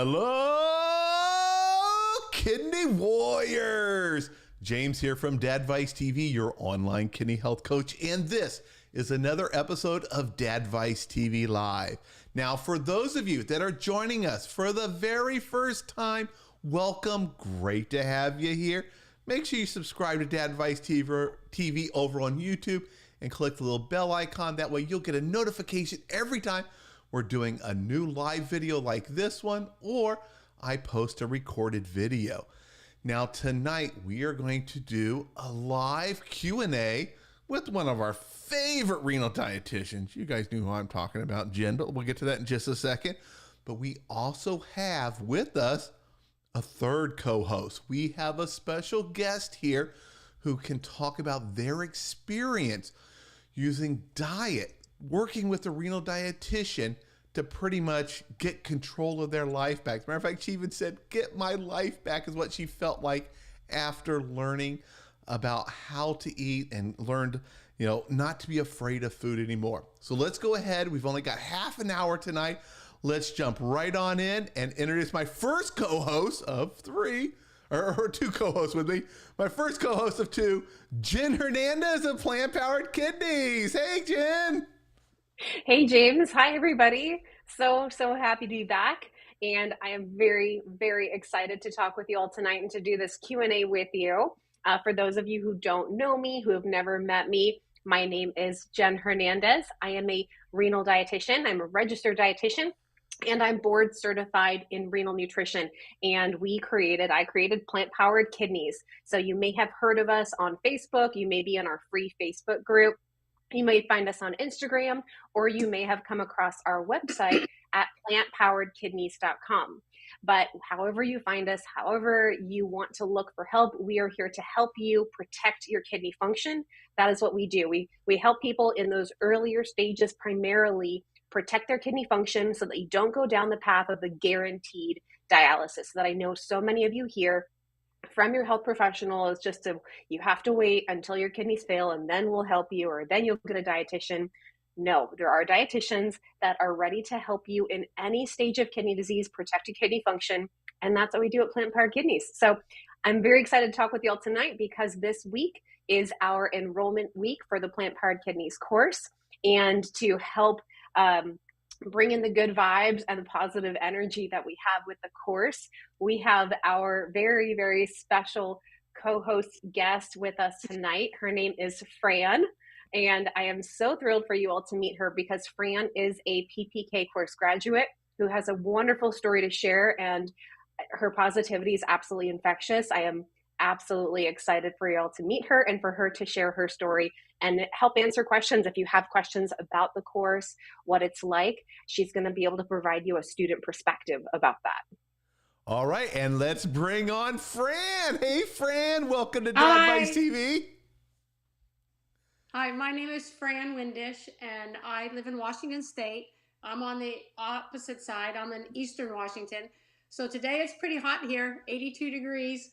Hello, Kidney Warriors. James here from Dadvice TV, your online kidney health coach, and this is another episode of Dadvice TV Live. Now, for those of you that are joining us for the very first time, welcome. Great to have you here. Make sure you subscribe to Dadvice TV over on YouTube and click the little bell icon. That way you'll get a notification every time we're doing a new live video like this one, or I post a recorded video. Now tonight we are going to do a live Q&A with one of our favorite renal dietitians. You guys knew who I'm talking about, Jen, but we'll get to that in just a second. But we also have with us a third co-host. We have a special guest here who can talk about their experience using diet, working with a renal dietitian to pretty much get control of their life back. As a matter of fact, she even said, get my life back, is what she felt like after learning about how to eat and learned, not to be afraid of food anymore. So let's go ahead. We've only got half an hour tonight. Let's jump right on in and introduce my first co-host of three, or two co-hosts with me. My first co-host of two, Jen Hernandez of Plant Powered Kidneys. Hey, Jen. Hey, James. Hi, everybody. So happy to be back. And I am very, very excited to talk with you all tonight and to do this Q&A with you. For those of you who don't know me, who have never met me, my name is Jen Hernandez. I am a renal dietitian. I'm a registered dietitian, and I'm board certified in renal nutrition. And I created Plant Powered Kidneys. So you may have heard of us on Facebook. You may be in our free Facebook group. You may find us on Instagram, or you may have come across our website at plantpoweredkidneys.com. But however you find us, however you want to look for help, we are here to help you protect your kidney function. That is what we do. We help people in those earlier stages primarily protect their kidney function so that you don't go down the path of the guaranteed dialysis that I know so many of you hear from your health professional is you have to wait until your kidneys fail and then we'll help you, or then you'll get a dietitian. No, there are dietitians that are ready to help you in any stage of kidney disease, protect your kidney function. And that's what we do at Plant Powered Kidneys. So I'm very excited to talk with you all tonight because this week is our enrollment week for the Plant Powered Kidneys course. And to help bring in the good vibes and the positive energy that we have with the course, we have our very, very special co-host guest with us tonight. Her name is Fran, and I am so thrilled for you all to meet her because Fran is a PPK course graduate who has a wonderful story to share, and her positivity is absolutely infectious. I am absolutely excited for you all to meet her and for her to share her story and help answer questions. If you have questions about the course, what it's like, she's going to be able to provide you a student perspective about that. All right, and let's bring on Fran. Hey, Fran, welcome to Dadvice TV. Hi, my name is Fran Windish, and I live in Washington State. I'm on the opposite side. I'm in Eastern Washington. So today it's pretty hot here, 82 degrees.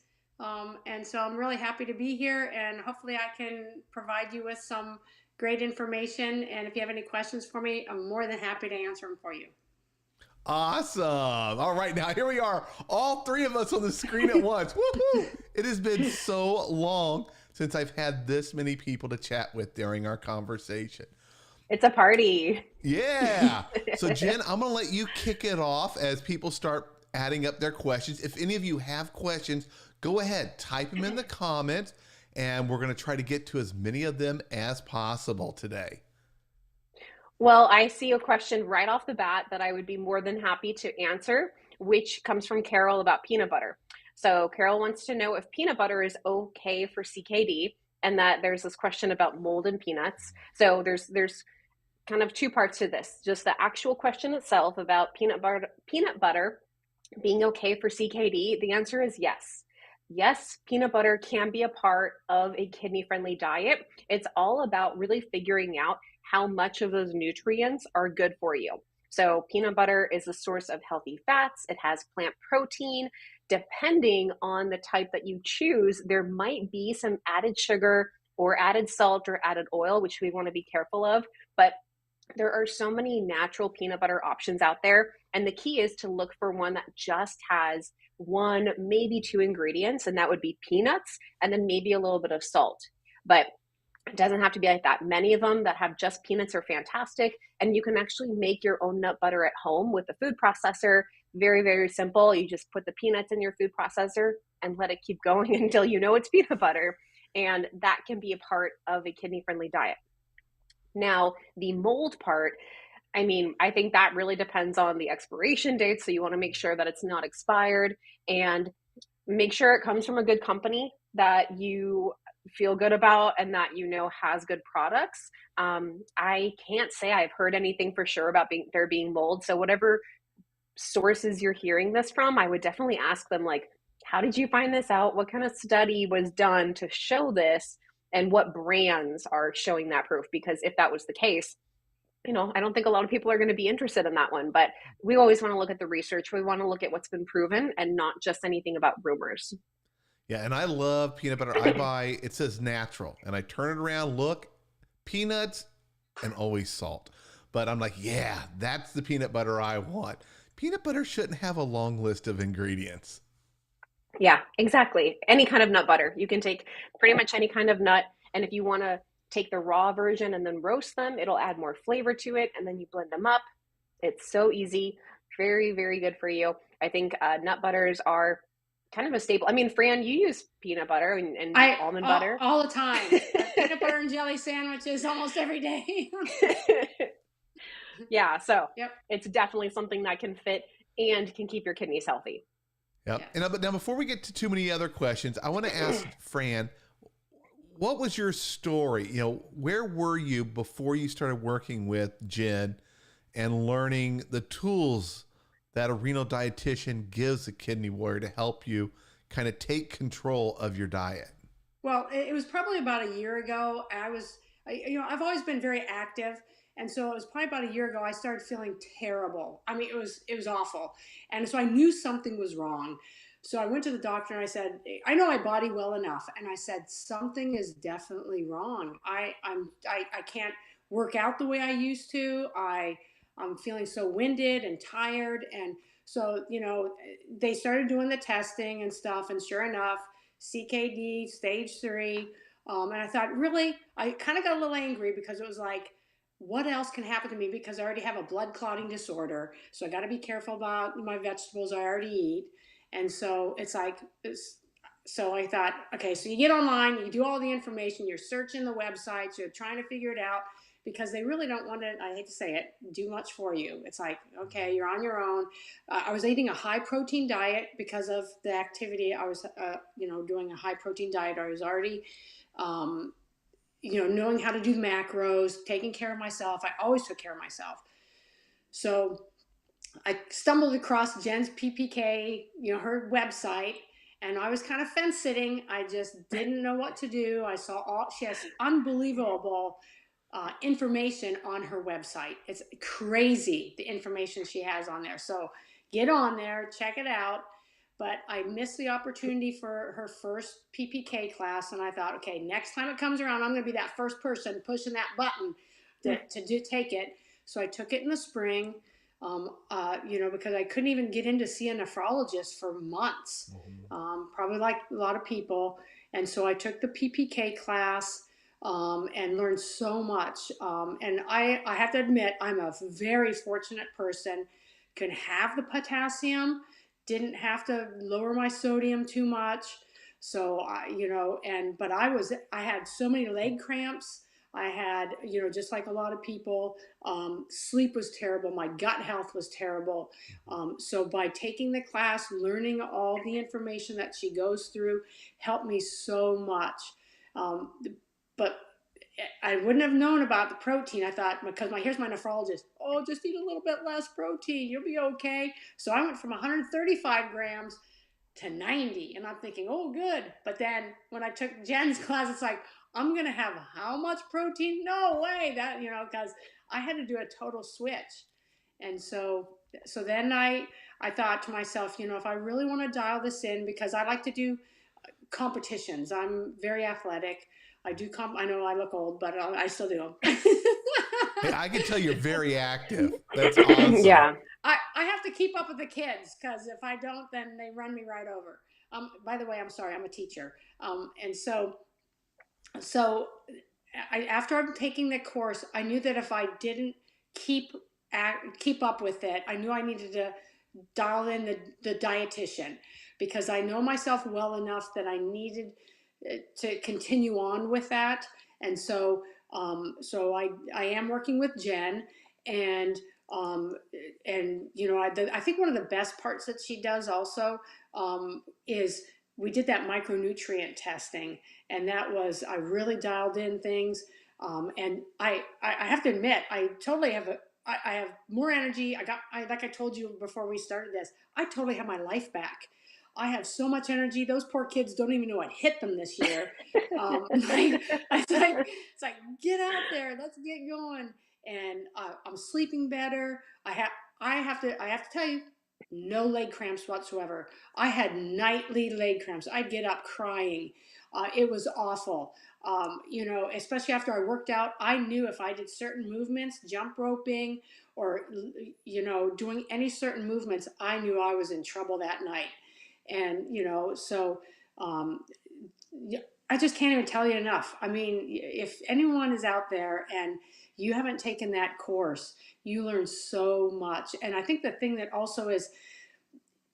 And so I'm really happy to be here, and hopefully I can provide you with some great information. And if you have any questions for me, I'm more than happy to answer them for you. Awesome. All right, now here we are, all three of us on the screen at once. Woohoo! It has been so long since I've had this many people to chat with during our conversation. It's a party. Yeah. So Jen, I'm going to let you kick it off as people start adding up their questions. If any of you have questions, go ahead, type them in the comments, and we're going to try to get to as many of them as possible today. Well, I see a question right off the bat that I would be more than happy to answer, which comes from Carol about peanut butter. So Carol wants to know if peanut butter is okay for CKD, and that there's this question about mold in peanuts. So there's kind of two parts to this. Just the actual question itself about peanut butter being okay for CKD. The answer is yes. Yes, peanut butter can be a part of a kidney-friendly diet. It's all about really figuring out how much of those nutrients are good for you. So peanut butter is a source of healthy fats. It has plant protein. Depending on the type that you choose, there might be some added sugar or added salt or added oil, which we want to be careful of. But there are so many natural peanut butter options out there. And the key is to look for one that just has one, maybe two ingredients, and that would be peanuts and then maybe a little bit of salt. But it doesn't have to be like that. Many of them that have just peanuts are fantastic. And you can actually make your own nut butter at home with a food processor. Very, very simple. You just put the peanuts in your food processor and let it keep going until you know it's peanut butter. And that can be a part of a kidney-friendly diet. Now, the mold part, I mean, I think that really depends on the expiration date. So you want to make sure that it's not expired and make sure it comes from a good company that you feel good about and that you know has good products. I can't say I've heard anything for sure about there being mold. So whatever sources you're hearing this from, I would definitely ask them, like, how did you find this out? What kind of study was done to show this? And what brands are showing that proof? Because if that was the case, you know, I don't think a lot of people are going to be interested in that one, but we always want to look at the research. We want to look at what's been proven and not just anything about rumors. Yeah, and I love peanut butter. I buy, it says natural, and I turn it around, look, peanuts, and always salt. But I'm like, yeah, that's the peanut butter I want. Peanut butter shouldn't have a long list of ingredients. Yeah, exactly. Any kind of nut butter. You can take pretty much any kind of nut. And if you want to take the raw version and then roast them, it'll add more flavor to it. And then you blend them up. It's so easy. Very, very good for you. I think nut butters are kind of a staple. I mean, Fran, you use peanut butter and almond butter. All the time. Peanut butter and jelly sandwiches almost every day. Yeah, so It's definitely something that can fit and can keep your kidneys healthy. Yep. Yeah. But now, before we get to too many other questions, I want to ask Fran, what was your story? You know, where were you before you started working with Jen and learning the tools that a renal dietitian gives a kidney warrior to help you kind of take control of your diet? Well, it was probably about a year ago. I've always been very active. And so it was probably about a year ago, I started feeling terrible. I mean, it was awful. And so I knew something was wrong. So I went to the doctor and I said, I know my body well enough. And I said, something is definitely wrong. I can't work out the way I used to. I'm feeling so winded and tired. And so, you know, they started doing the testing and stuff. And sure enough, CKD stage 3. And I thought, really, I kind of got a little angry because it was like, what else can happen to me? Because I already have a blood clotting disorder. So I got to be careful about my vegetables I already eat. And so so I thought, okay, so you get online, you do all the information, you're searching the websites, you're trying to figure it out because they really don't want to, I hate to say it, do much for you. It's like, okay, you're on your own. I was eating a high protein diet because of the activity. I was, doing a high protein diet. I was already, knowing how to do macros, taking care of myself. I always took care of myself. So I stumbled across Jen's PPK, her website, and I was kind of fence sitting. I just didn't know what to do. I saw she has unbelievable information on her website. It's crazy, the information she has on there. So get on there, check it out. But I missed the opportunity for her first PPK class. And I thought, okay, next time it comes around, I'm going to be that first person pushing that button to take it. So I took it in the spring, because I couldn't even get in to see a nephrologist for months, probably like a lot of people. And so I took the PPK class and learned so much. And I have to admit, I'm a very fortunate person, can have the potassium, didn't have to lower my sodium too much. So, but I had so many leg cramps. I had, just like a lot of people, sleep was terrible. My gut health was terrible. So by taking the class, learning all the information that she goes through helped me so much. But I wouldn't have known about the protein. I thought, because here's my nephrologist, just eat a little bit less protein, you'll be okay. So I went from 135 grams to 90, and I'm thinking, oh, good. But then when I took Jen's class, it's like, I'm going to have how much protein? No way. That, because I had to do a total switch. And so then I thought to myself, if I really want to dial this in, because I like to do competitions. I'm very athletic. I know I look old, but I still do them. Hey, I can tell you're very active. That's awesome. Yeah. I have to keep up with the kids because if I don't, then they run me right over. By the way, I'm sorry, I'm a teacher. And so after I'm taking the course, I knew that if I didn't keep up with it, I knew I needed to dial in the dietitian because I know myself well enough that I needed to continue on with that. And so I am working with Jen, and I think one of the best parts that she does also is we did that micronutrient testing, and I really dialed in things. And I have to admit, I totally have I have more energy. Like I told you before we started this, I totally have my life back. I have so much energy. Those poor kids don't even know what hit them this year. It's like, get out there, let's get going. And I'm sleeping better. I have to tell you, no leg cramps whatsoever. I had nightly leg cramps. I'd get up crying. It was awful. Especially after I worked out, I knew if I did certain movements, jump roping or, doing any certain movements, I knew I was in trouble that night. And, I just can't even tell you enough. I mean, if anyone is out there and you haven't taken that course, you learn so much. And I think the thing that also is,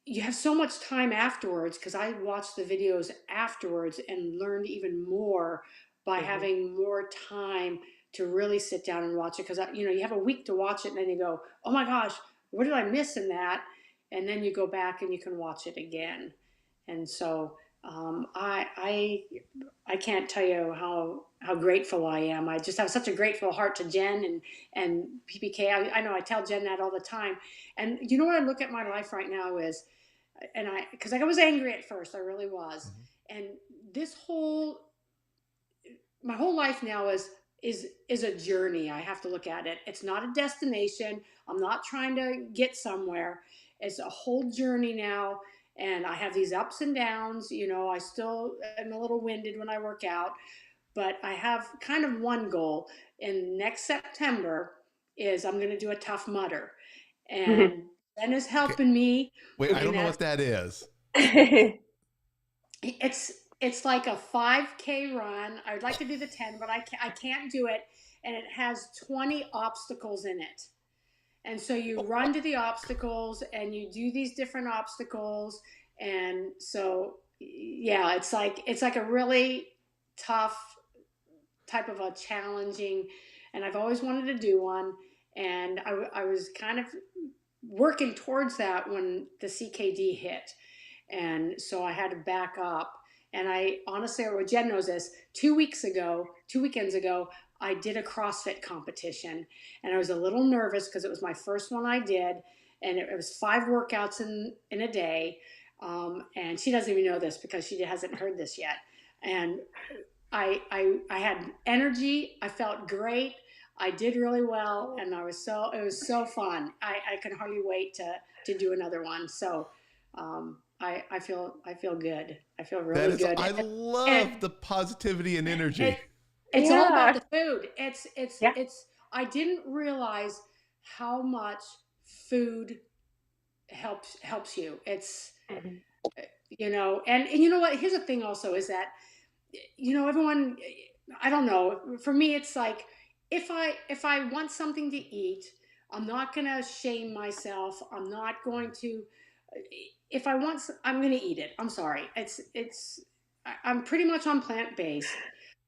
you have so much time afterwards, because I watched the videos afterwards and learned even more by having more time to really sit down and watch it. Because you have a week to watch it, and then you go, oh my gosh, what did I miss in that? And then you go back and you can watch it again. And so I can't tell you how grateful I am. I just have such a grateful heart to Jen and PPK. I know I tell Jen that all the time. And you know what I look at my life right now is, because I was angry at first, I really was. And my whole life now is a journey. I have to look at it. It's not a destination. I'm not trying to get somewhere. It's a whole journey now. And I have these ups and downs. I still am a little winded when I work out, but I have kind of one goal. And next September is I'm going to do a Tough Mudder. And Ben is helping me. Wait, I don't know what that is. It's like a 5K run. I would like to do the 10, but I can't do it. And it has 20 obstacles in it. And so you run to the obstacles and you do these different obstacles. And so, yeah, it's like a really tough type of a challenging, and I've always wanted to do one. And I was kind of working towards that when the CKD hit. And so I had to back up. And I honestly, Jen knows this, 2 weekends ago, I did a CrossFit competition, and I was a little nervous because it was my first one I did, and it was 5 workouts in a day. And she doesn't even know this because she hasn't heard this yet. And I had energy. I felt great. I did really well, and it was so fun. I can hardly wait to do another one. So I feel good. I feel really good. I love the positivity and energy. It's all about the food. I didn't realize how much food helps you. It's, and you know what, here's the thing also is that, everyone, I don't know, for me, it's like, if I want something to eat, I'm not going to shame myself. I'm not going to, I'm going to eat it. I'm sorry. I'm pretty much on plant-based.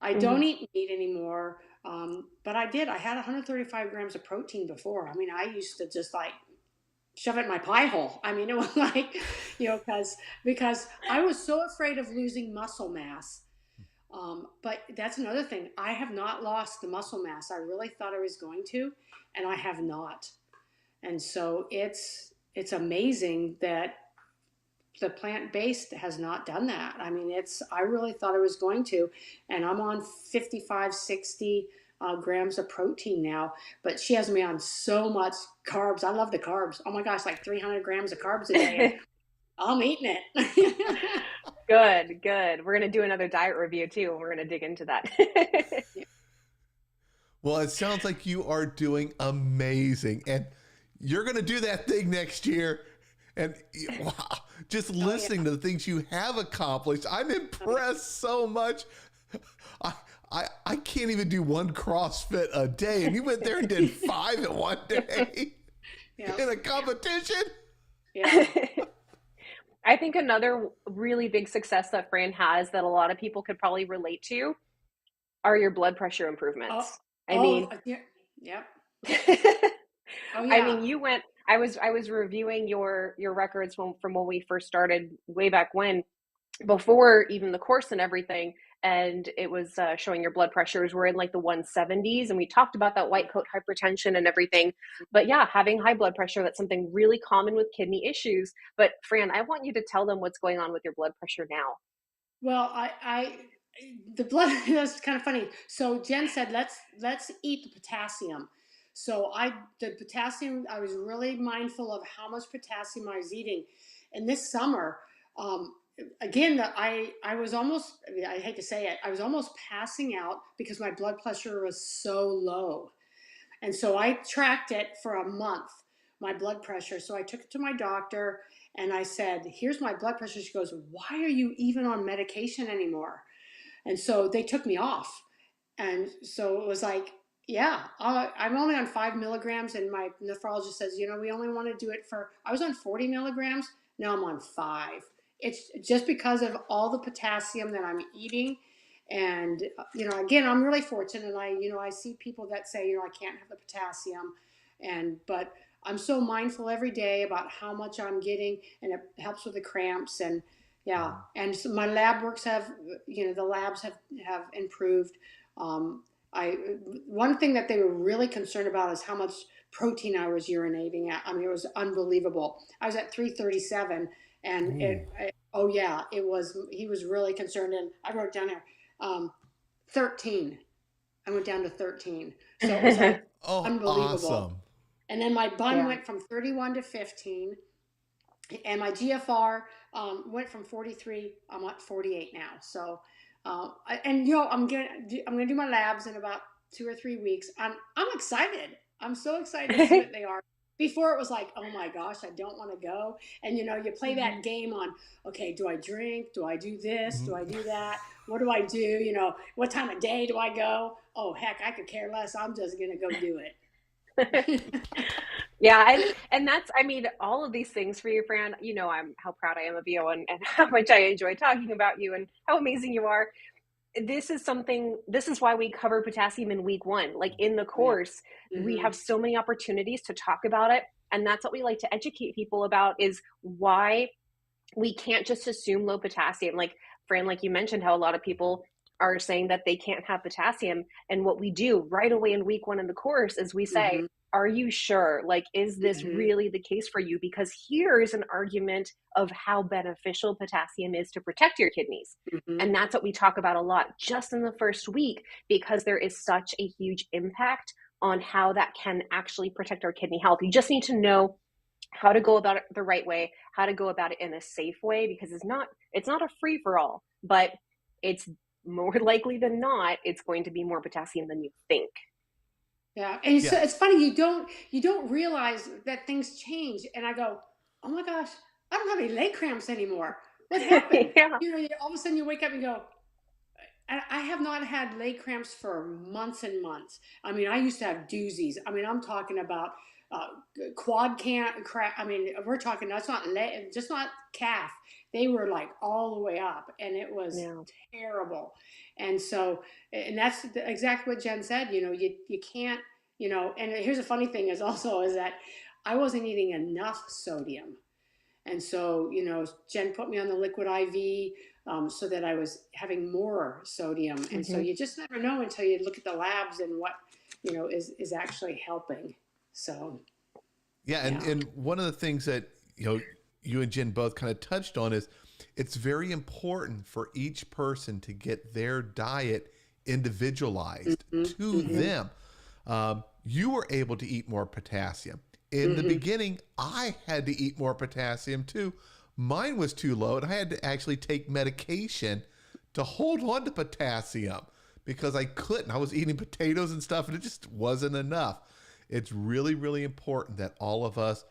I don't eat meat anymore. But I had 135 grams of protein before. I mean, I used to just like shove it in my pie hole. I mean, it was like, because I was so afraid of losing muscle mass. But that's another thing. I have not lost the muscle mass. I really thought I was going to, and I have not. And so it's amazing that the plant-based has not done that. I mean, I really thought I was going to, and I'm on 55, 60 grams of protein now, but she has me on so much carbs. I love the carbs. Oh my gosh, like 300 grams of carbs a day. I'm eating it. Good. We're going to do another diet review too, and we're going to dig into that. Well, it sounds like you are doing amazing, and you're going to do that thing next year. And wow, just listening to the things you have accomplished, I'm impressed so much. I can't even do one CrossFit a day, and you went there and did 5 in one day in a competition. Yeah. I think another really big success that Fran has that a lot of people could probably relate to are your blood pressure improvements. Yep. I mean, you went. I was reviewing your records from when we first started way back when, before even the course and everything, and it was showing your blood pressures were in like the 170s, and we talked about that white coat hypertension and everything. But yeah, having high blood pressure, that's something really common with kidney issues. But Fran, I want you to tell them what's going on with your blood pressure now. Well, the blood, that's kind of funny. So Jen said, let's eat the potassium. So the potassium, I was really mindful of how much potassium I was eating. And this summer, again, I was almost, I hate to say it, I was almost passing out because my blood pressure was so low. And so I tracked it for a month, my blood pressure. So I took it to my doctor and I said, here's my blood pressure. She goes, why are you even on medication anymore? And so they took me off. And so it was like, yeah, I'm only on 5 milligrams. And my nephrologist says, we only want to do it I was on 40 milligrams. Now I'm on 5. It's just because of all the potassium that I'm eating. And, again, I'm really fortunate. And I see people that say, I can't have the potassium. But I'm so mindful every day about how much I'm getting, and it helps with the cramps. And yeah. And so my lab works the labs have improved. One thing that they were really concerned about is how much protein I was urinating at. I mean, it was unbelievable. I was at 337, and he was really concerned. And I wrote down here, 13. I went down to 13. So it was like unbelievable. Awesome. And then my bun went from 31 to 15. And my GFR went from 43. I'm at 48 now. So, I'm gonna do my labs in about 2 or 3 weeks. I'm excited. I'm so excited to see what they are. Before it was like, oh my gosh, I don't want to go. And you play that game on, okay, do I drink? Do I do this? Do I do that? What do I do? What time of day do I go? Oh heck, I could care less. I'm just gonna go do it. Yeah, and that's, I mean, all of these things for you, Fran, I'm how proud I am of you, and how much I enjoy talking about you and how amazing you are. This is why we cover potassium in week 1. Like in the course, we have so many opportunities to talk about it. And that's what we like to educate people about, is why we can't just assume low potassium. Like Fran, like you mentioned, how a lot of people are saying that they can't have potassium. And what we do right away in week 1 in the course is we say, are you sure? Like, is this really the case for you? Because here's an argument of how beneficial potassium is to protect your kidneys. And that's what we talk about a lot just in the first week, because there is such a huge impact on how that can actually protect our kidney health. You just need to know how to go about it the right way, how to go about it in a safe way, because it's not a free for all, but it's more likely than not, it's going to be more potassium than you think. Yeah. And so it's funny, you don't realize that things change. And I go, oh my gosh, I don't have any leg cramps anymore. What happened? All of a sudden you wake up and go, I have not had leg cramps for months and months. I mean, I used to have doozies. I mean, I'm talking about quad cramp. I mean, we're talking, that's not leg, just not calf. They were like all the way up, and it was terrible. And so, and that's exactly what Jen said. You can't, and here's a funny thing is that I wasn't eating enough sodium. And so, Jen put me on the liquid IV so that I was having more sodium. And so you just never know until you look at the labs and what, is actually helping. So. And one of the things that, you and Jen both kind of touched on is it's very important for each person to get their diet individualized to them. You were able to eat more potassium. In the beginning, I had to eat more potassium too. Mine was too low, and I had to actually take medication to hold on to potassium because I couldn't. I was eating potatoes and stuff and it just wasn't enough. It's really, really important that all of us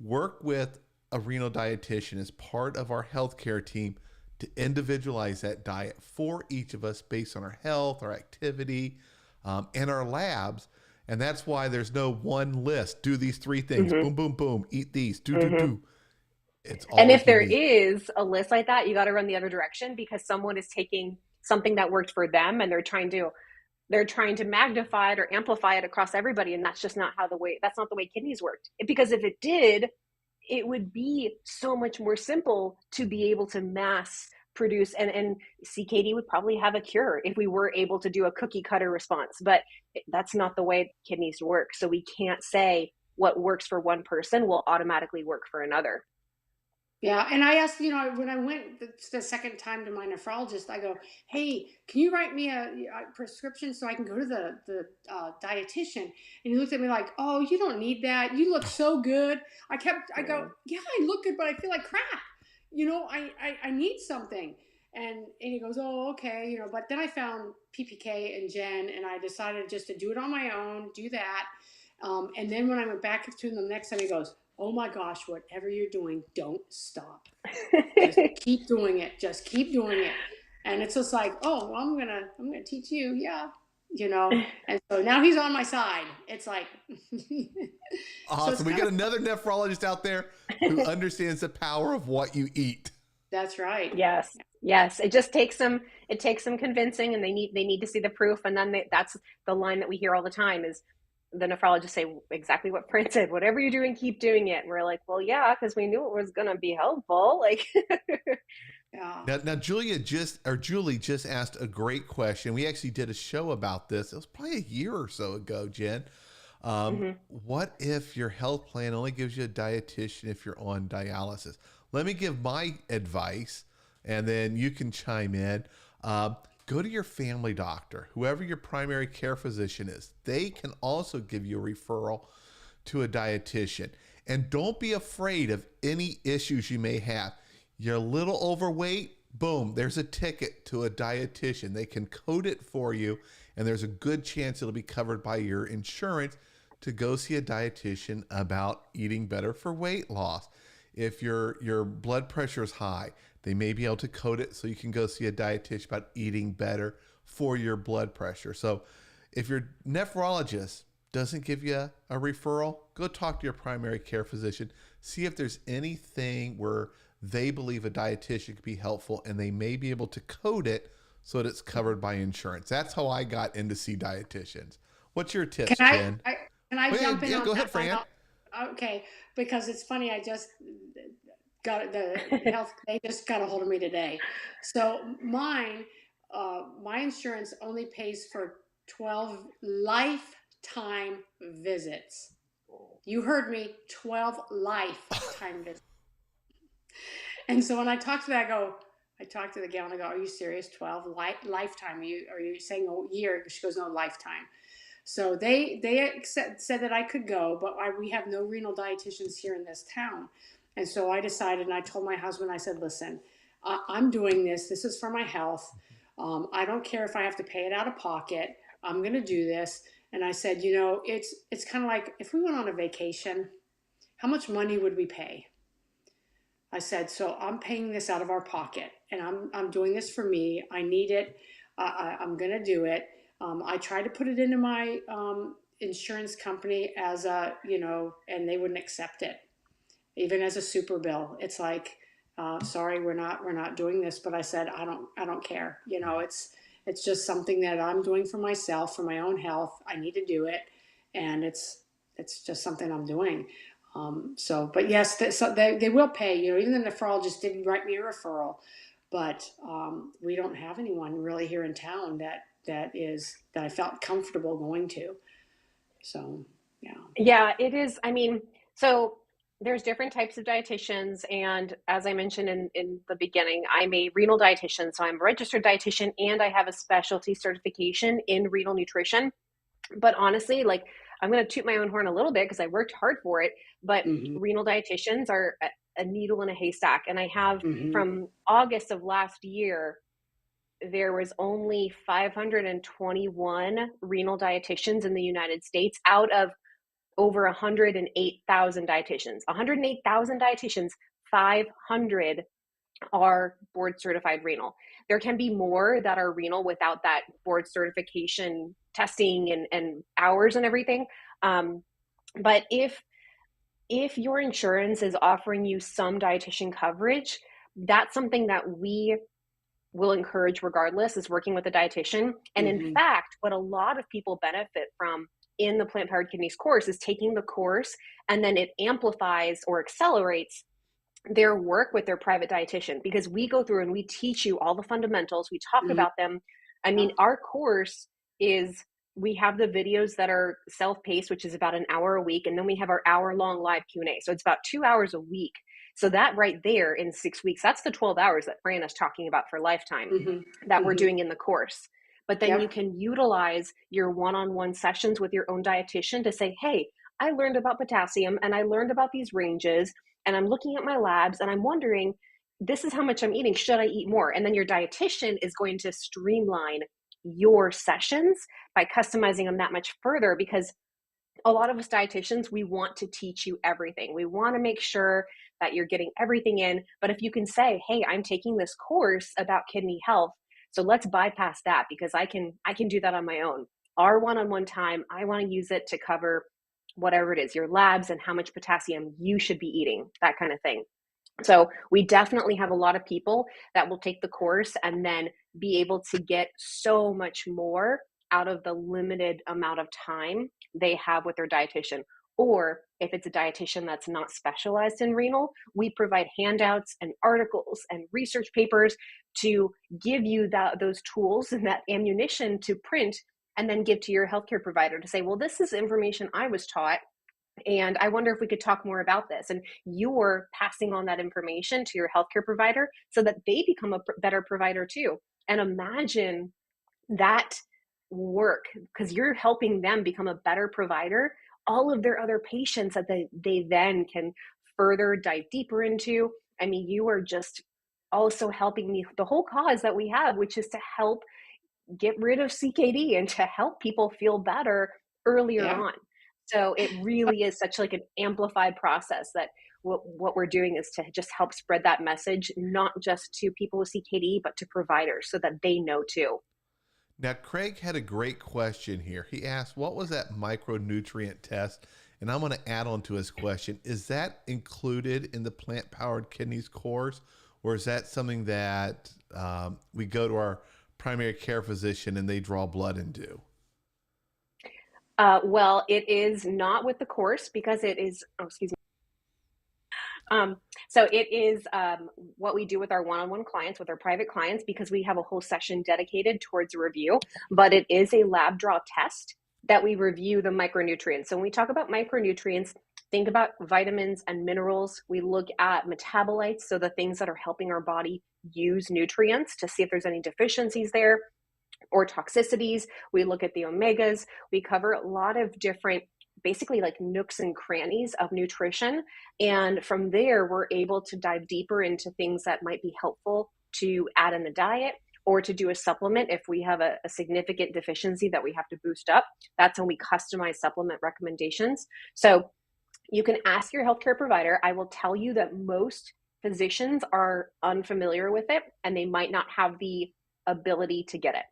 work with a renal dietitian as part of our healthcare team to individualize that diet for each of us based on our health, our activity, and our labs. And that's why there's no one list. Do these 3 things. Boom, boom, boom. Eat these. Do. It's all And if there unique. is a list like that, you got to run the other direction, because someone is taking something that worked for them and they're trying to magnify it or amplify it across everybody, and that's just not that's not the way kidneys worked. Because if it did, it would be so much more simple to be able to mass produce, and CKD would probably have a cure if we were able to do a cookie cutter response. But that's not the way kidneys work. So we can't say what works for one person will automatically work for another. Yeah, and I asked, when I went the second time to my nephrologist, I go, "Hey, can you write me a prescription so I can go to the dietitian?" And he looked at me like, "Oh, you don't need that. You look so good." I go, "Yeah, I look good, but I feel like crap. I need something." And he goes, "Oh, okay, But then I found PPK and Jen, and I decided just to do it on my own, do that. And then when I went back to him the next time, he goes, "Oh my gosh, whatever you're doing, don't stop. Just keep doing it. Just keep doing it." And it's just like, "Oh, well, I'm gonna teach you." Yeah. And so now he's on my side. It's like, Awesome. So we got another nephrologist out there who understands the power of what you eat. That's right. Yes. It just takes some convincing, and they need to see the proof. And then that's the line that we hear all the time is the nephrologists say exactly what Fran said: "Whatever you're doing, keep doing it." And we're like, well, yeah, because we knew it was going to be helpful. Like, yeah. Now Julie just asked a great question. We actually did a show about this. It was probably a year or so ago, Jen. What if your health plan only gives you a dietitian if you're on dialysis? Let me give my advice, and then you can chime in. Go to your family doctor, whoever your primary care physician is. They can also give you a referral to a dietitian. And don't be afraid of any issues you may have. You're a little overweight, boom, there's a ticket to a dietitian. They can code it for you, and there's a good chance it'll be covered by your insurance to go see a dietitian about eating better for weight loss. If your blood pressure is high, they may be able to code it so you can go see a dietitian about eating better for your blood pressure. So if your nephrologist doesn't give you a referral, go talk to your primary care physician. See if there's anything where they believe a dietitian could be helpful, and they may be able to code it so that it's covered by insurance. That's how I got into see dietitians. What's your tips, Jen? Can I jump in? Yeah, go ahead, Fran. Okay, because it's funny. I just got the health. They just got a hold of me today. So my insurance only pays for 12 lifetime visits. You heard me, 12 lifetime visits. And so when I talk to that, I talk to the gal and I go, "Are you serious? 12 lifetime? Are you saying a year?" She goes, "No, lifetime." So they said that I could go, but we have no renal dietitians here in this town. And so I decided, and I told my husband, I said, "Listen, I'm doing this. This is for my health. I don't care if I have to pay it out of pocket. I'm going to do this." And I said, it's kind of like if we went on a vacation, how much money would we pay? I said, so I'm paying this out of our pocket, and I'm doing this for me. I need it. I'm going to do it. I tried to put it into my insurance company as and they wouldn't accept it, even as a super bill. It's like, sorry, we're not doing this. But I said, I don't care. It's just something that I'm doing for myself, for my own health. I need to do it, and it's just something I'm doing. But yes, they will pay. Even the nephrologist didn't write me a referral, but we don't have anyone really here in town that I felt comfortable going to. So yeah, it is. I mean, so there's different types of dietitians, and as I mentioned in the beginning, I'm a renal dietitian, so I'm a registered dietitian, and I have a specialty certification in renal nutrition. But honestly, like, I'm going to toot my own horn a little bit because I worked hard for it, but renal dietitians are a needle in a haystack. And I have from August of last year, there was only 521 renal dietitians in the United States out of over 108,000 dietitians. 108,000 dietitians, 500 are board certified renal. There can be more that are renal without that board certification testing and hours and everything. But if your insurance is offering you some dietitian coverage, that's something that we will encourage regardless, is working with a dietitian. And in fact, what a lot of people benefit from in the Plant Powered Kidneys course is taking the course, and then it amplifies or accelerates their work with their private dietitian, because we go through and we teach you all the fundamentals. We talk about them. I mean, our course is, we have the videos that are self-paced, which is about an hour a week. And then we have our hour-long live Q&A. So it's about 2 hours a week. So that right there in 6 weeks, that's the 12 hours that Fran is talking about for lifetime that we're doing in the course. But then you can utilize your one-on-one sessions with your own dietitian to say, hey, I learned about potassium and I learned about these ranges, and I'm looking at my labs and I'm wondering, this is how much I'm eating. Should I eat more? And then your dietitian is going to streamline your sessions by customizing them that much further, because a lot of us dietitians, we want to teach you everything. We want to make sure that you're getting everything in. But if you can say, hey, I'm taking this course about kidney health, so let's bypass that, because I can do that on my own. Our one-on-one time, I want to use it to cover whatever it is, your labs and how much potassium you should be eating, that kind of thing. So we definitely have a lot of people that will take the course and then be able to get so much more out of the limited amount of time they have with their dietitian. Or if it's a dietitian that's not specialized in renal, we provide handouts and articles and research papers to give you those tools and that ammunition to print and then give to your healthcare provider to say, well, this is information I was taught, and I wonder if we could talk more about this. And you're passing on that information to your healthcare provider so that they become a better provider too. And imagine that work, because you're helping them become a better provider, all of their other patients that they then can further dive deeper into. I mean, you are just also helping the whole cause that we have, which is to help get rid of CKD and to help people feel better earlier on. So it really is such like an amplified process that what we're doing is to just help spread that message, not just to people with CKD, but to providers so that they know too. Now, Craig had a great question here. He asked, what was that micronutrient test? And I'm going to add on to his question. Is that included in the Plant Powered Kidneys course, or is that something that we go to our primary care physician and they draw blood and do? Well, it is not with the course because it is, so it is what we do with our one-on-one clients, with our private clients, because we have a whole session dedicated towards a review, but it is a lab draw test that we review the micronutrients. So when we talk about micronutrients, think about vitamins and minerals. We look at metabolites, so the things that are helping our body use nutrients to see if there's any deficiencies there or toxicities. We look at the omegas. We cover a lot of different, basically like nooks and crannies of nutrition. And from there, we're able to dive deeper into things that might be helpful to add in the diet or to do a supplement if we have a significant deficiency that we have to boost up. That's when we customize supplement recommendations. So you can ask your healthcare provider. I will tell you that most physicians are unfamiliar with it and they might not have the ability to get it,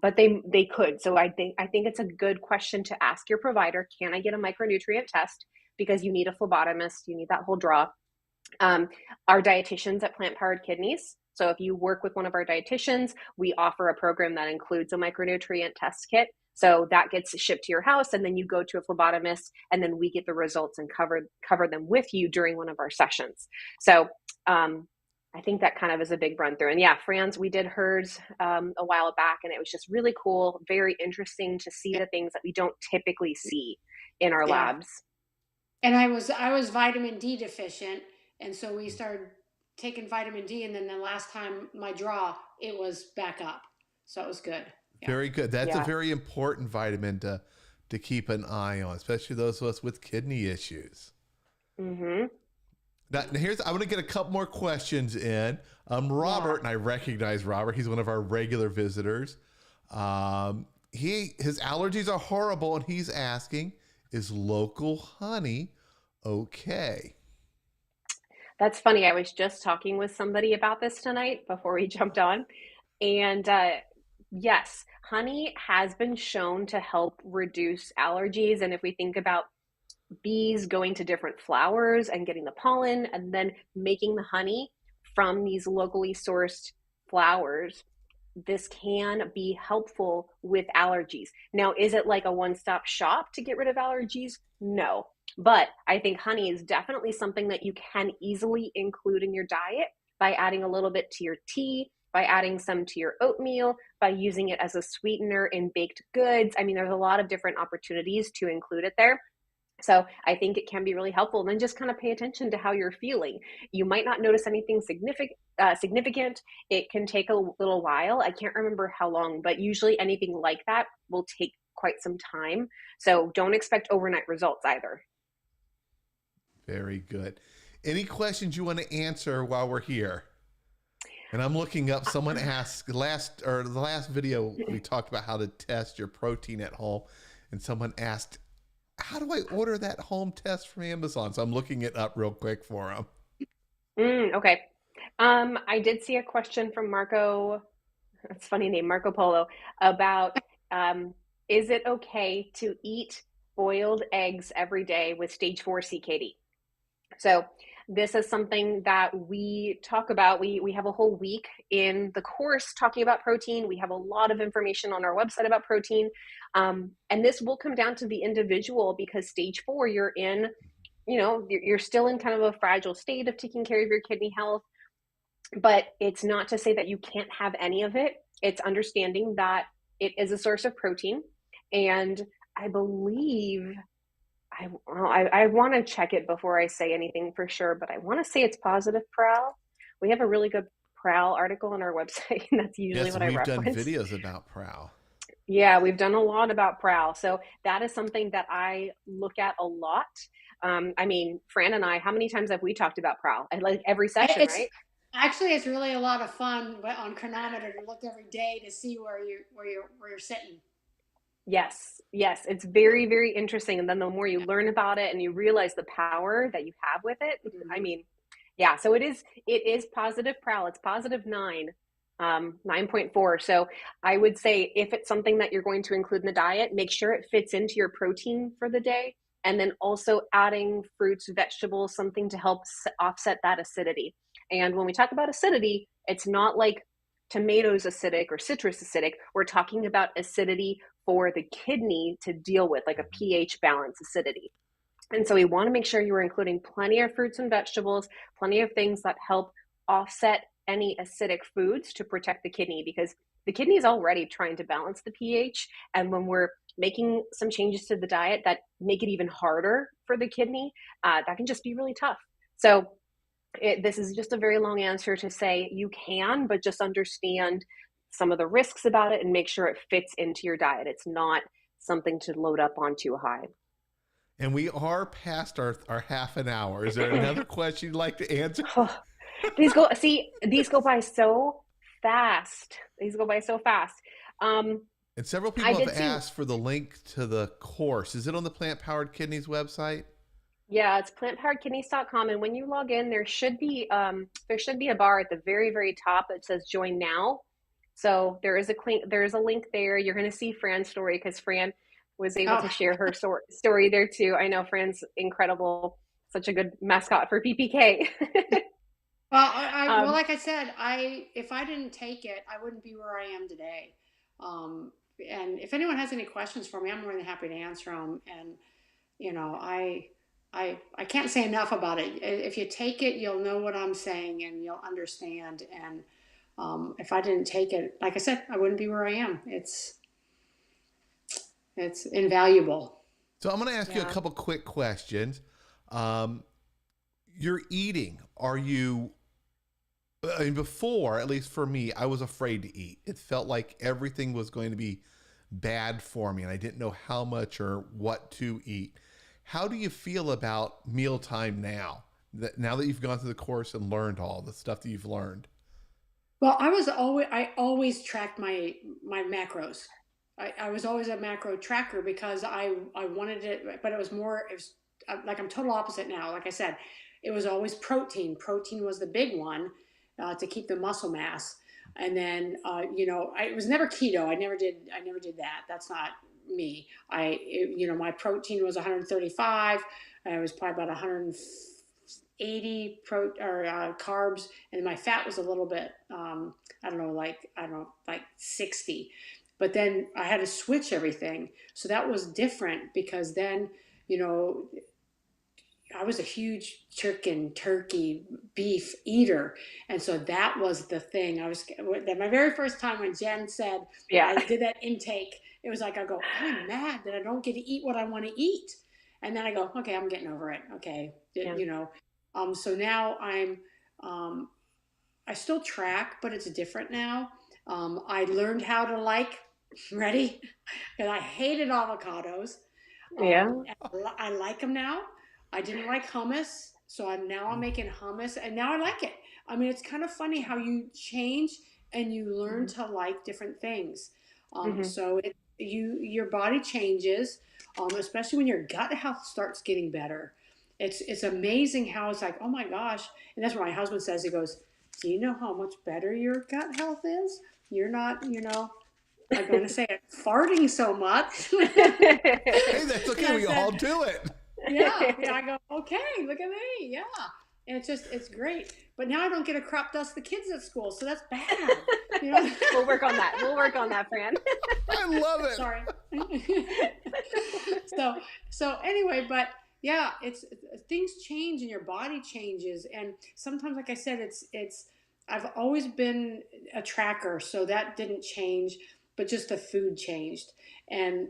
but they could. So I think it's a good question to ask your provider. Can I get a micronutrient test? Because you need a phlebotomist, you need that whole draw. Our dietitians at Plant Powered Kidneys. So if you work with one of our dietitians, we offer a program that includes a micronutrient test kit. So that gets shipped to your house, and then you go to a phlebotomist, and then we get the results and cover them with you during one of our sessions. So I think that kind of is a big run through. And yeah, Fran's, we did hers a while back, and it was just really cool, very interesting to see the things that we don't typically see in our labs. And I was vitamin D deficient, and so we started taking vitamin D, and then the last time my draw, it was back up. So it was good. Yeah. Very good. That's a very important vitamin to keep an eye on, especially those of us with kidney issues. Mm-hmm. Now, here's, I'm going to get a couple more questions in. Robert, and I recognize Robert. He's one of our regular visitors. His allergies are horrible, and he's asking, is local honey okay? That's funny. I was just talking with somebody about this tonight before we jumped on. And yes, honey has been shown to help reduce allergies. And if we think about bees going to different flowers and getting the pollen and then making the honey from these locally sourced flowers, this can be helpful with allergies. Now, is it like a one-stop shop to get rid of allergies? No. But I think honey is definitely something that you can easily include in your diet by adding a little bit to your tea, by adding some to your oatmeal, by using it as a sweetener in baked goods. I mean, there's a lot of different opportunities to include it there. So I think it can be really helpful. And then just kind of pay attention to how you're feeling. You might not notice anything significant. It can take a little while. I can't remember how long, but usually anything like that will take quite some time. So don't expect overnight results either. Very good. Any questions you want to answer while we're here? And I'm looking up, someone asked the last video, we talked about how to test your protein at home. And someone asked, how do I order that home test from Amazon? So I'm looking it up real quick for them. Okay. I did see a question from Marco, it's a funny name, Marco Polo, about is it okay to eat boiled eggs every day with stage 4 CKD? So this is something that we talk about. We have a whole week in the course talking about protein. We have a lot of information on our website about protein. And this will come down to the individual because stage 4, you're in, you're still in kind of a fragile state of taking care of your kidney health. But it's not to say that you can't have any of it. It's understanding that it is a source of protein. And I believe, I want to check it before I say anything for sure, but I want to say it's positive PRAL. We have a really good PRAL article on our website. And that's usually what I reference. We've done videos about PRAL. Yeah, we've done a lot about PRAL. So that is something that I look at a lot. I mean, Fran and I, how many times have we talked about PRAL? Like every session, right? Actually, it's really a lot of fun on Chronometer to look every day to see where you're sitting. Yes, it's very, very interesting. And then the more you learn about it and you realize the power that you have with it, I mean, yeah, so it is positive PRAL. It's positive 9.4. So I would say if it's something that you're going to include in the diet, make sure it fits into your protein for the day. And then also adding fruits, vegetables, something to help offset that acidity. And when we talk about acidity, it's not like tomatoes acidic or citrus acidic. We're talking about acidity for the kidney to deal with, like a pH balance acidity. And so we want to make sure you're including plenty of fruits and vegetables, plenty of things that help offset any acidic foods to protect the kidney, because the kidney is already trying to balance the pH. And when we're making some changes to the diet that make it even harder for the kidney, that can just be really tough. So this is just a very long answer to say you can, but just understand some of the risks about it and make sure it fits into your diet. It's not something to load up on too high. And we are past our half an hour. Is there another question you'd like to answer? These go by so fast. And several people have asked for the link to the course. Is it on the Plant Powered Kidneys website? Yeah, it's plantpoweredkidneys.com. And when you log in, there should be a bar at the very, very top that says join now. So there is a link there. You're going to see Fran's story because Fran was able to share her story there too. I know Fran's incredible, such a good mascot for PPK. Well, like I said, if I didn't take it, I wouldn't be where I am today. And if anyone has any questions for me, I'm more than happy to answer them. And I can't say enough about it. If you take it, you'll know what I'm saying and you'll understand. And if I didn't take it, like I said, I wouldn't be where I am. It's invaluable. So I'm going to ask you a couple quick questions. You're eating. Before, at least for me, I was afraid to eat. It felt like everything was going to be bad for me and I didn't know how much or what to eat. How do you feel about mealtime now now that you've gone through the course and learned all the stuff that you've learned? Well, I always tracked my macros. I was always a macro tracker because I wanted it, but it was like I'm total opposite now. Like I said, it was always protein. Protein was the big one to keep the muscle mass. And then it was never keto. I never did that. That's not me. My protein was 135. And it was probably about 180 carbs, and my fat was a little bit like 60. But then I had to switch everything, so that was different because then you know I was a huge chicken, turkey, beef eater, and so that was the thing. My very first time when Jen said Yeah. I did that intake, it was like I go, I'm mad that I don't get to eat what I want to eat, and then I go, okay, I'm getting over it. Okay, Yeah. So now I still track, but it's different now. I learned how to ready, because I hated avocados. Yeah. I like them now. I didn't like hummus, so I'm making hummus, and now I like it. I mean, it's kind of funny how you change and you learn Mhm. to like different things. Mhm. So your body changes, especially when your gut health starts getting better. It's amazing how it's like, oh my gosh, and that's what my husband says. He goes, "Do you know how much better your gut health is? You're not, I'm going to say it, farting so much." Hey, that's And okay. I We said, all do it. yeah. I go, okay, look at me. Yeah. And it's great. But now I don't get to crop dust the kids at school. So that's bad. You know? We'll work on that. We'll work on that, Fran. I love it. Sorry. so anyway, but yeah, it's things change and your body changes. And sometimes, like I said, I've always been a tracker. So that didn't change, but just the food changed. And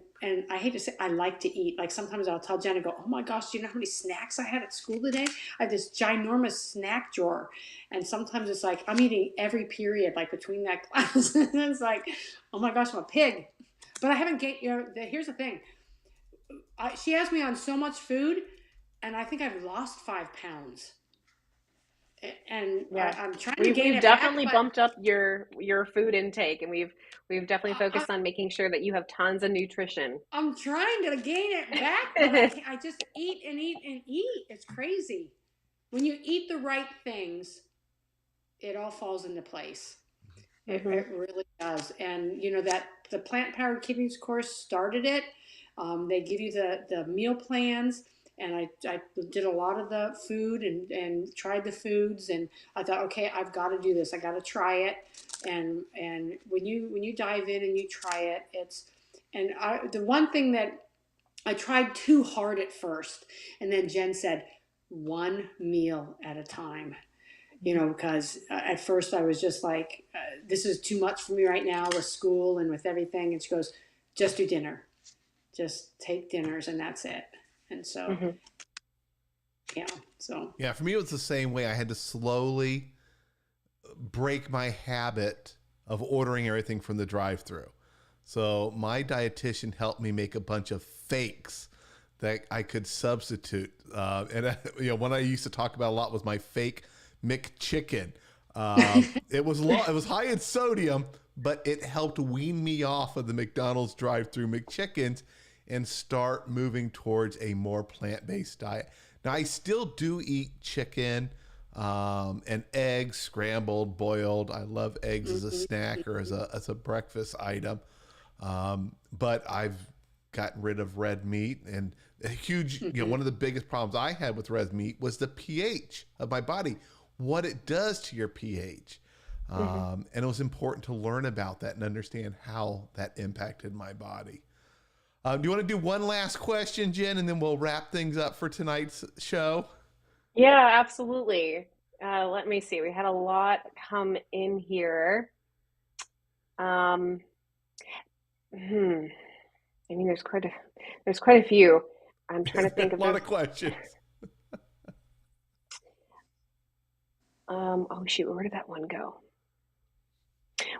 I hate to say, I like to eat. Like sometimes I'll tell Jen, I go, oh my gosh, do you know how many snacks I had at school today? I have this ginormous snack drawer. And sometimes it's like, I'm eating every period, like between that class. And it's like, oh my gosh, I'm a pig. But I haven't gained, here's the thing. She has me on so much food, and I think I've lost 5 pounds. And Yeah. I'm trying to gain We've it back, definitely but bumped up your food intake, and we've definitely I, focused on making sure that you have tons of nutrition. I'm trying to gain it back, but I can't, I just eat and eat and eat. It's crazy. When you eat the right things, it all falls into place. Hmm. It really does. And that the plant powered kidneys course started it. They give you the meal plans, and I did a lot of the food and tried the foods, and I thought, okay, I've got to do this. I got to try it. And when you dive in and you try it, the one thing that I tried too hard at first, and then Jen said, one meal at a time. Because at first I was just like, this is too much for me right now with school and with everything. And she goes, just do dinner. Just take dinners and that's it. And so, Hmm. yeah. So, Yeah, for me, it was the same way. I had to slowly break my habit of ordering everything from the drive-through. So my dietitian helped me make a bunch of fakes that I could substitute. One I used to talk about a lot was my fake McChicken. It was high in sodium, but it helped wean me off of the McDonald's drive-through McChickens and start moving towards a more plant-based diet. Now I still do eat chicken and eggs, scrambled, boiled. I love eggs as a snack or as a breakfast item. But I've gotten rid of red meat, and a huge, one of the biggest problems I had with red meat was the pH of my body, what it does to your pH. And it was important to learn about that and understand how that impacted my body. Do you want to do one last question, Jen, and then we'll wrap things up for tonight's show? Yeah, absolutely. Let me see. We had a lot come in here. Um, I mean, there's quite a few. I'm trying to think A of lot of questions. oh shoot, where did that one go?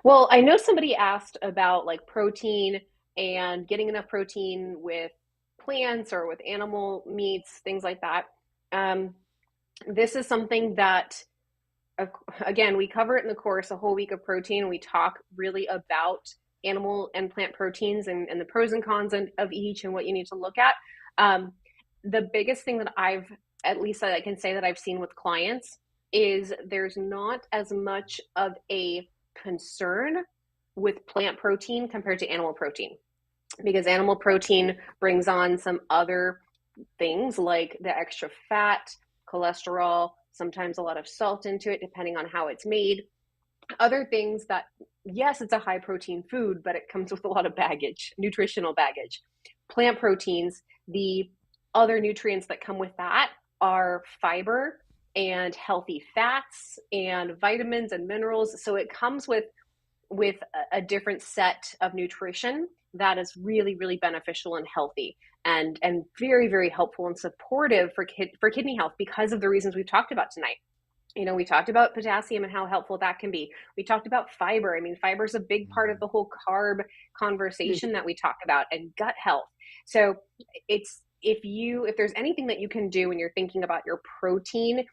Well, I know somebody asked about like protein and getting enough protein with plants or with animal meats, things like that. Um, this is something that, again, we cover it in the course, a whole week of protein, and we talk really about animal and plant proteins and the pros and cons of each and what you need to look at. The biggest thing that at least that I can say that I've seen with clients is there's not as much of a concern with plant protein compared to animal protein, because animal protein brings on some other things like the extra fat, cholesterol, sometimes a lot of salt into it, depending on how it's made. Other things that, yes, it's a high protein food, but it comes with a lot of baggage, nutritional baggage. Plant proteins, the other nutrients that come with that are fiber and healthy fats and vitamins and minerals. So it comes with a different set of nutrition that is really, really beneficial and healthy and very, very helpful and supportive for kidney health because of the reasons we've talked about tonight. You know, we talked about potassium and how helpful that can be. We talked about fiber. I mean, fiber is a big part of the whole carb conversation that we talk about, and gut health. So if there's anything that you can do when you're thinking about your protein,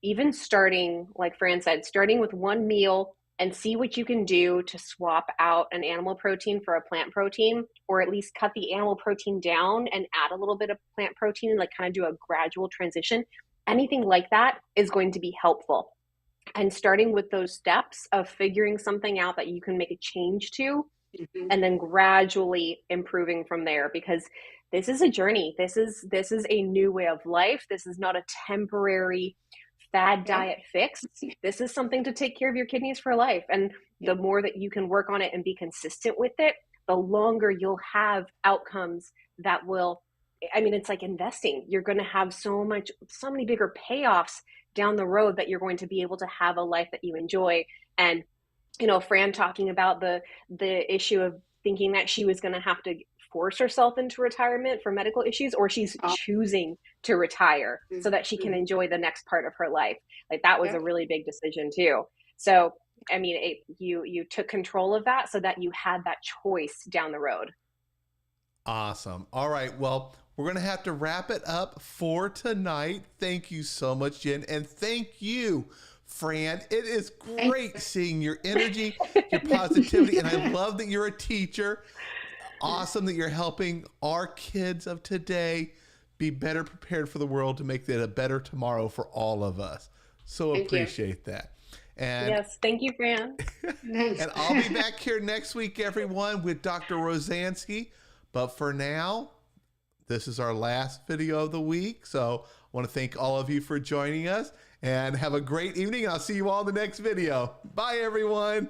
even starting, like Fran said, starting with one meal and see what you can do to swap out an animal protein for a plant protein, or at least cut the animal protein down and add a little bit of plant protein and like kind of do a gradual transition. Anything like that is going to be helpful. And starting with those steps of figuring something out that you can make a change to, and then gradually improving from there, because this is a journey. This is a new way of life. This is not a temporary fad diet fix. This is something to take care of your kidneys for life. And the more that you can work on it and be consistent with it, the longer you'll have outcomes that will, I mean, it's like investing. You're going to have so many bigger payoffs down the road that you're going to be able to have a life that you enjoy. And, you know, Fran talking about the issue of thinking that she was going to have to force herself into retirement for medical issues, or she's choosing to retire so that she can enjoy the next part of her life. Like that was a really big decision too. So, I mean, you took control of that so that you had that choice down the road. Awesome. All right. Well, we're going to have to wrap it up for tonight. Thank you so much, Jen. And thank you, Fran. It is great seeing your energy, your positivity, and I love that you're a teacher. Awesome that you're helping our kids of today be better prepared for the world to make it a better tomorrow for all of us. So appreciate that. And yes, thank you, Fran. And I'll be back here next week, everyone, with Dr. Rosansky. But for now, this is our last video of the week. So I want to thank all of you for joining us, and have a great evening. I'll see you all in the next video. Bye, everyone.